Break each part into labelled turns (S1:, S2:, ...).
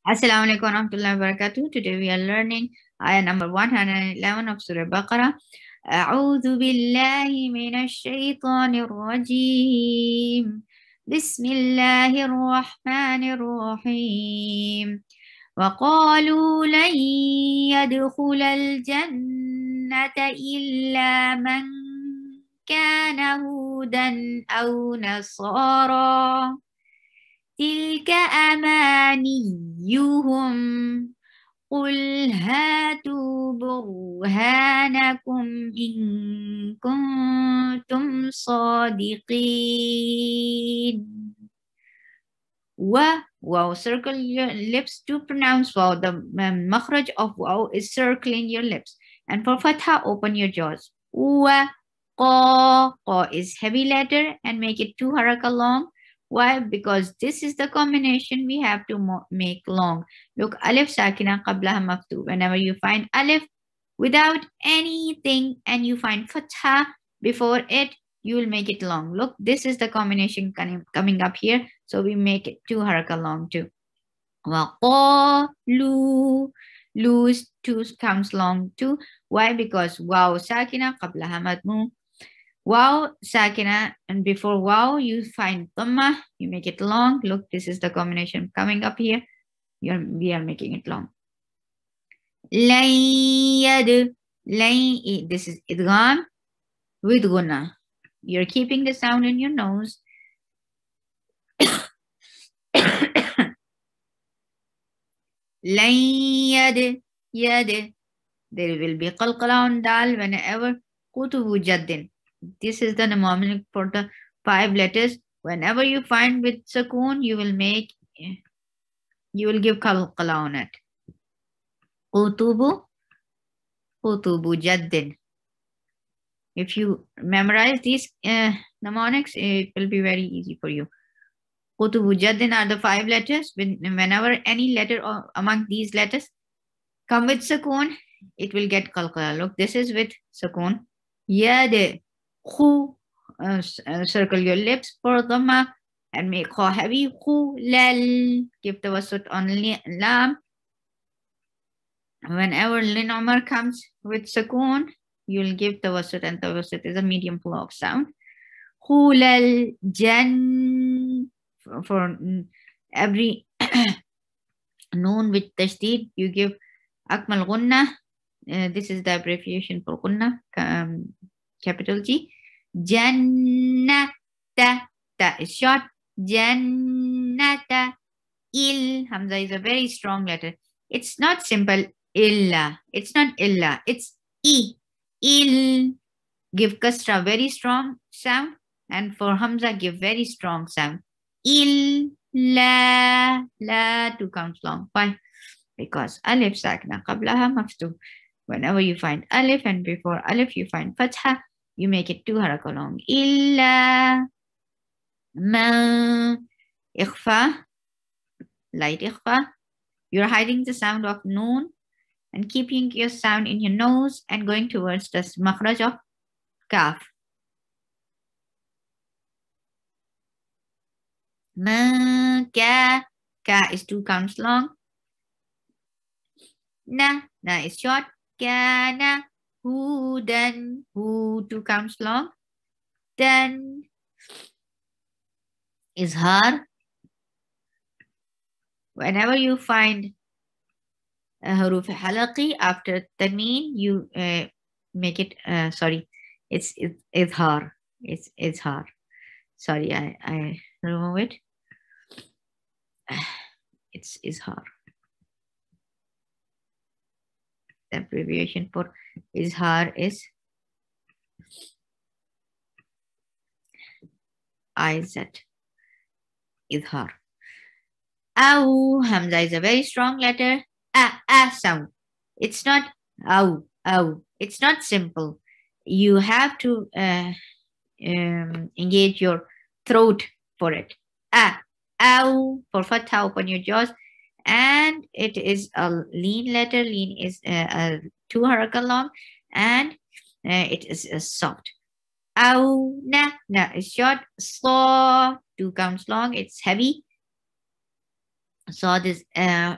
S1: Assalamu alaikum warahmatullahi wabarakatuh. Today we are learning ayah number 111 of Surah Baqarah. أعوذ بالله من الشيطان الرجيم بسم الله الرحمن الرحيم وقالوا لن يدخل الجنة إلا من كان هودا أو نصارى تلك أمانيهم قل هاتوا برهانكم إن كنتم صادقين. Wow, circle your lips to pronounce wow. The makhraj of wow is circling your lips. And for fatha, open your jaws. Wa, qa is heavy letter and make it 2 haraka long. Why? Because this is the combination we have to make long. Look, alif sakina qablaha maftu. Whenever you find alif without anything and you find fatha before it, you will make it long. Look, this is the combination coming up here. So we make it 2 haraka long too. Waqalu. Lu comes long too. Why? Because wow sakina qablaha madmu. Wow sakina, and before wow you find dhamma, you make it long. Look, this is the combination coming up here. We are making it long. Layyad. This is idgham with gunna. You're keeping the sound in your nose. Layyad. Yad. There will be qalqala on dal whenever kutubu jaddin. This is the mnemonic for the 5 letters. Whenever you find with sukoon, you will give qalqala on it. Kutubu jaddin. If you memorize these mnemonics, it will be very easy for you. Kutubu jaddin are the 5 letters. Whenever any letter among these letters come with sukoon, it will get qalqala. Look, this is with sukoon. Yad. Khu. Circle your lips for dhamma and make kha heavy. Khu lal. Give tawassut on lam. Whenever Lin Omar comes with sukoon, you will give tawassut, and tawassut is a medium flow of sound. Khulal jan. For every noon with tashdid, you give akmal gunna. This is the abbreviation for gunna, capital G. Jannata. Ta is short. Jannata. Il. Hamza is a very strong letter. It's not simple illa. It's not illa. It's I. Il. Give kasra very strong sound. And for Hamza, give very strong sound. Illa. La 2 counts long. Why? Because alif sakna qablaha maftu. Whenever you find alif and before alif you find fatha, you make it 2 haraka long. Illa. Ma. Ikhfa. Light ikhfa. You're hiding the sound of noon and keeping your sound in your nose and going towards the makhraj of kaf. Ma, ka. Ka is 2 counts long. Na is short. Kana, hudan, hu 2 counts long. Dan is har. Whenever you find a haruf halaqi after tanween, you make it, it's izhar. It's izhar. Sorry, I remove it. It's izhar. The abbreviation for izhar is IZ. Izhar. Aw. Hamza is a very strong letter. A sound. It's not aw. It's not simple. You have to engage your throat for it. Ow. For fatha, open your jaws. And it is a lean letter. Lean is 2 haraka long. And it is soft. Ow. Na is short. Saw 2 counts long. It's heavy. Sad is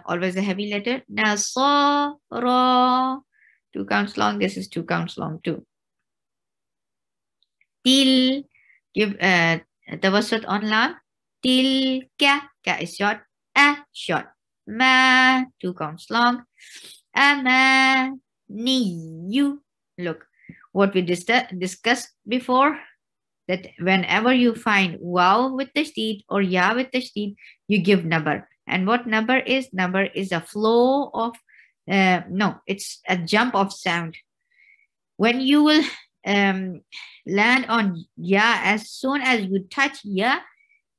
S1: always a heavy letter. Nasara. 2 counts long. This is 2 counts long too. Til. Give tawassut on lam. Tilka. Ka is short. A short. Ma. 2 counts long. Ama. Niyu. Look, what we discussed before, that whenever you find waw with tashdid or ya with tashdid, you give number. And what number is? Number is a flow of, no, it's a jump of sound. When you will land on ya, as soon as you touch ya,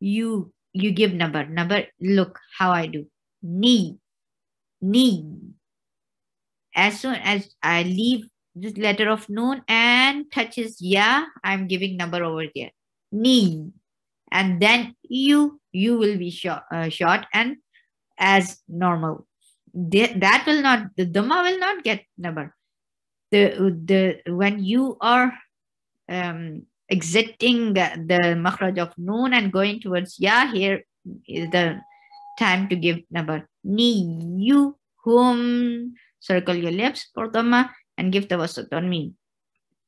S1: you give number. Number, look how I do. Ni. As soon as I leave this letter of noon and touches ya, I'm giving number over there. Ni. And then you will be short and as normal. That will not, the dhamma will not get number. When you are exiting the makhraj of noon and going towards ya, here is the time to give number. Ni, you, whom. Circle your lips for dhamma and give tawassut on me.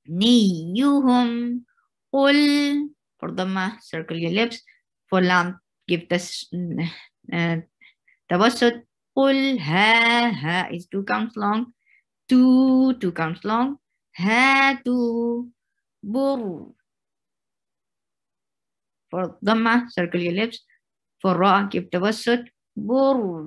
S1: Ni, you, whom. Ul, for dhamma, circle your lips. For lam, give this tawassut. Ul, ha is 2 counts long. 2 counts long. Ha, tu, bur. For dhamma, circle your lips. For ra, give tawassut. Bur,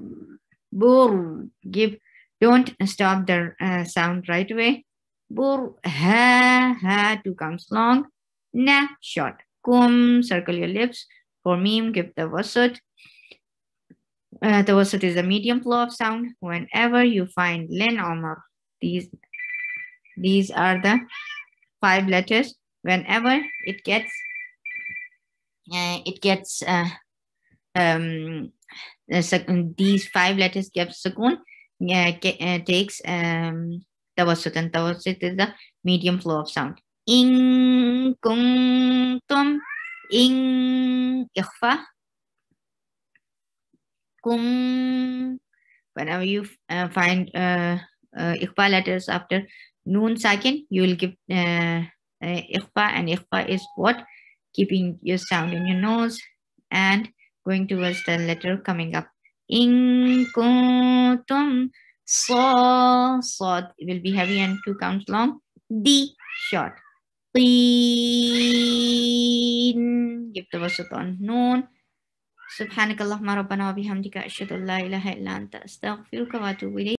S1: give. Don't stop the sound right away. Bur, ha, 2 counts long. Na, short. Kum, circle your lips. For mim, give tawassut. Tawassut is a medium flow of sound. Whenever you find len omar, these are the 5 letters. Whenever it gets these 5 letters get sukoon, takes tawassut, and tawassut is the medium flow of sound. In kuntum, in ikhfa, kum. Whenever you find ikhfa letters after noon sakin, you will give ikhfa, and ikhfa is what? Keeping your sound in your nose and going towards the letter coming up. In kuntum, sad will be heavy and 2 counts long. D short. Teen, give tawassut on noon. Subhanakallahumma rabbana wa bihamdika ashhadu an la ilaha illa anta astaghfiruka wa atubu ilayk.